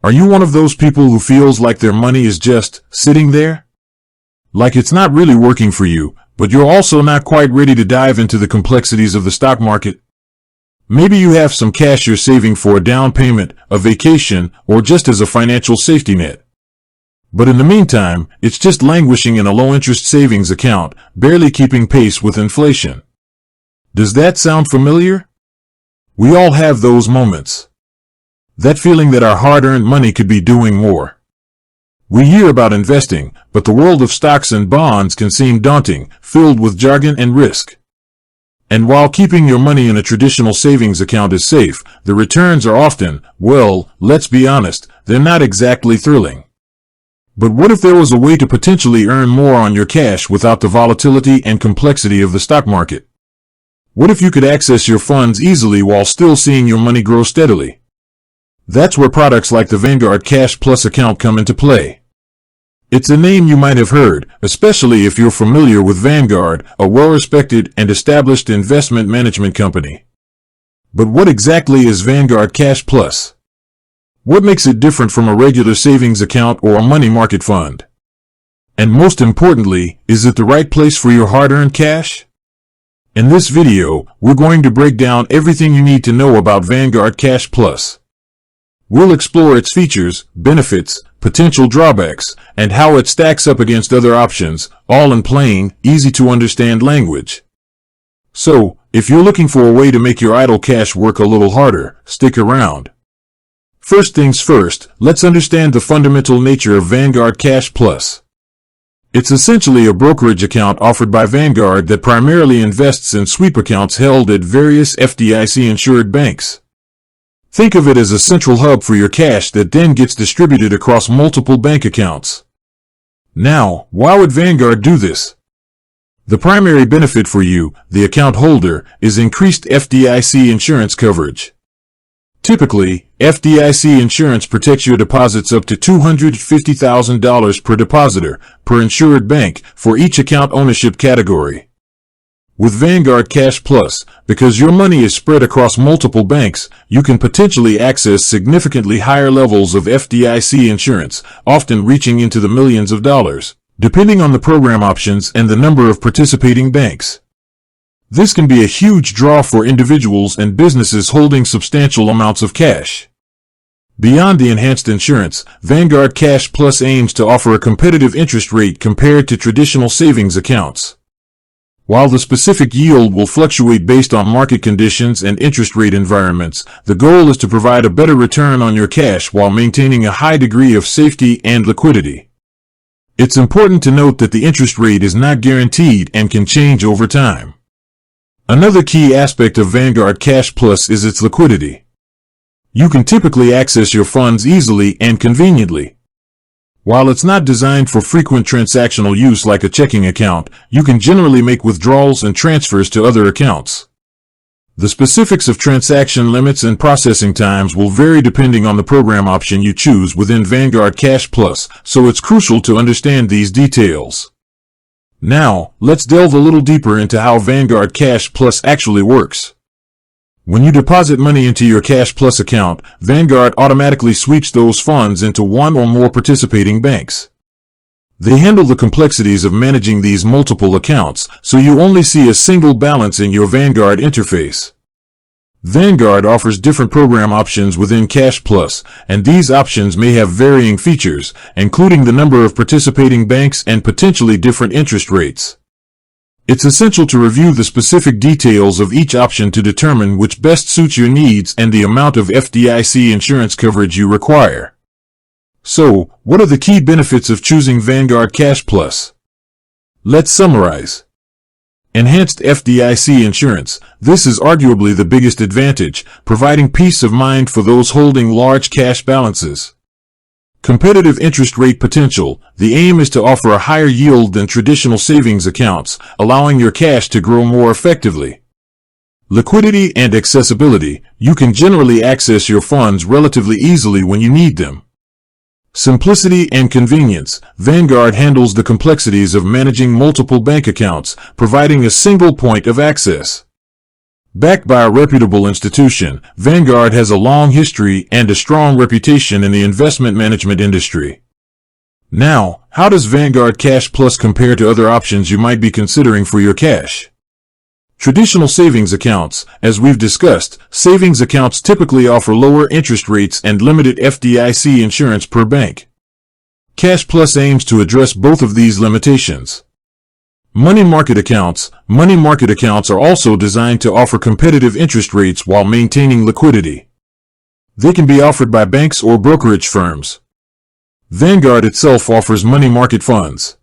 Are you one of those people who feels like their money is just sitting there? Like it's not really working for you, but you're also not quite ready to dive into the complexities of the stock market? Maybe you have some cash you're saving for a down payment, a vacation, or just as a financial safety net. But in the meantime, it's just languishing in a low-interest savings account, barely keeping pace with inflation. Does that sound familiar? We all have those moments. That feeling that our hard-earned money could be doing more. We hear about investing, but the world of stocks and bonds can seem daunting, filled with jargon and risk. And while keeping your money in a traditional savings account is safe, the returns are often, well, let's be honest, they're not exactly thrilling. But what if there was a way to potentially earn more on your cash without the volatility and complexity of the stock market? What if you could access your funds easily while still seeing your money grow steadily? That's where products like the Vanguard Cash Plus account come into play. It's a name you might have heard, especially if you're familiar with Vanguard, a well-respected and established investment management company. But what exactly is Vanguard Cash Plus? What makes it different from a regular savings account or a money market fund? And most importantly, is it the right place for your hard-earned cash? In this video, we're going to break down everything you need to know about Vanguard Cash Plus. We'll explore its features, benefits, potential drawbacks, and how it stacks up against other options, all in plain, easy-to-understand language. So, if you're looking for a way to make your idle cash work a little harder, stick around. First things first, let's understand the fundamental nature of Vanguard Cash Plus. It's essentially a brokerage account offered by Vanguard that primarily invests in sweep accounts held at various FDIC-insured banks. Think of it as a central hub for your cash that then gets distributed across multiple bank accounts. Now, why would Vanguard do this? The primary benefit for you, the account holder, is increased FDIC insurance coverage. Typically, FDIC insurance protects your deposits up to $250,000 per depositor, per insured bank, for each account ownership category. With Vanguard Cash Plus, because your money is spread across multiple banks, you can potentially access significantly higher levels of FDIC insurance, often reaching into the millions of dollars, depending on the program options and the number of participating banks. This can be a huge draw for individuals and businesses holding substantial amounts of cash. Beyond the enhanced insurance, Vanguard Cash Plus aims to offer a competitive interest rate compared to traditional savings accounts. While the specific yield will fluctuate based on market conditions and interest rate environments, the goal is to provide a better return on your cash while maintaining a high degree of safety and liquidity. It's important to note that the interest rate is not guaranteed and can change over time. Another key aspect of Vanguard Cash Plus is its liquidity. You can typically access your funds easily and conveniently. While it's not designed for frequent transactional use like a checking account, you can generally make withdrawals and transfers to other accounts. The specifics of transaction limits and processing times will vary depending on the program option you choose within Vanguard Cash Plus, so it's crucial to understand these details. Now, let's delve a little deeper into how Vanguard Cash Plus actually works. When you deposit money into your Cash Plus account, Vanguard automatically sweeps those funds into one or more participating banks. They handle the complexities of managing these multiple accounts, so you only see a single balance in your Vanguard interface. Vanguard offers different program options within Cash Plus, and these options may have varying features, including the number of participating banks and potentially different interest rates. It's essential to review the specific details of each option to determine which best suits your needs and the amount of FDIC insurance coverage you require. So, what are the key benefits of choosing Vanguard Cash Plus? Let's summarize. Enhanced FDIC insurance. This is arguably the biggest advantage, providing peace of mind for those holding large cash balances. Competitive interest rate potential. The aim is to offer a higher yield than traditional savings accounts, allowing your cash to grow more effectively. Liquidity and accessibility. You can generally access your funds relatively easily when you need them. Simplicity and convenience. Vanguard handles the complexities of managing multiple bank accounts, providing a single point of access. Backed by a reputable institution, Vanguard has a long history and a strong reputation in the investment management industry. Now, how does Vanguard Cash Plus compare to other options you might be considering for your cash? Traditional savings accounts. As we've discussed, savings accounts typically offer lower interest rates and limited FDIC insurance per bank. Cash Plus aims to address both of these limitations. Money market accounts. Money market accounts are also designed to offer competitive interest rates while maintaining liquidity. They can be offered by banks or brokerage firms. Vanguard itself offers money market funds.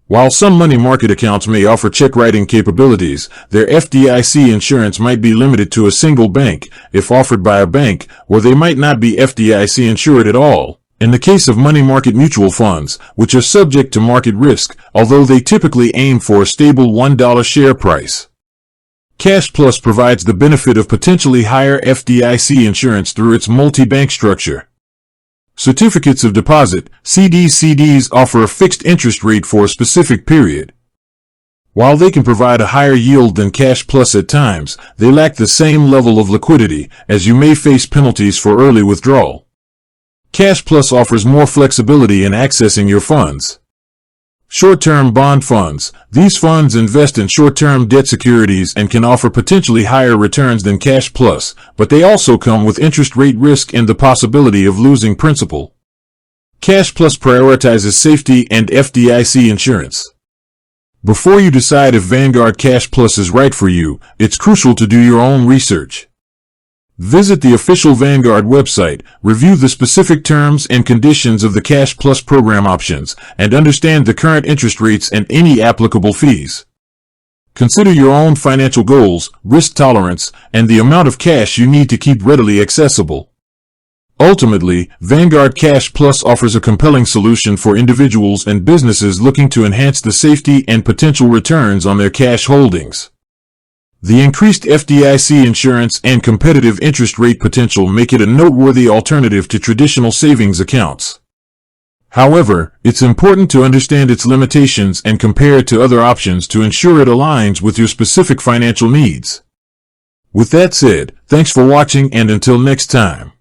While some money market accounts may offer check writing capabilities, their FDIC insurance might be limited to a single bank if offered by a bank, or they might not be FDIC insured at all. In the case of money market mutual funds, which are subject to market risk, although they typically aim for a stable $1 share price. Cash Plus provides the benefit of potentially higher FDIC insurance through its multi-bank structure. Certificates of deposit, CDs offer a fixed interest rate for a specific period. While they can provide a higher yield than Cash Plus at times, they lack the same level of liquidity, as you may face penalties for early withdrawal. Cash Plus offers more flexibility in accessing your funds. Short-term bond funds. These funds invest in short-term debt securities and can offer potentially higher returns than Cash Plus, but they also come with interest rate risk and the possibility of losing principal. Cash Plus prioritizes safety and FDIC insurance. Before you decide if Vanguard Cash Plus is right for you, it's crucial to do your own research. Visit the official Vanguard website, review the specific terms and conditions of the Cash Plus program options, and understand the current interest rates and any applicable fees. Consider your own financial goals, risk tolerance, and the amount of cash you need to keep readily accessible. Ultimately, Vanguard Cash Plus offers a compelling solution for individuals and businesses looking to enhance the safety and potential returns on their cash holdings. The increased FDIC insurance and competitive interest rate potential make it a noteworthy alternative to traditional savings accounts. However, it's important to understand its limitations and compare it to other options to ensure it aligns with your specific financial needs. With that said, thanks for watching, and until next time.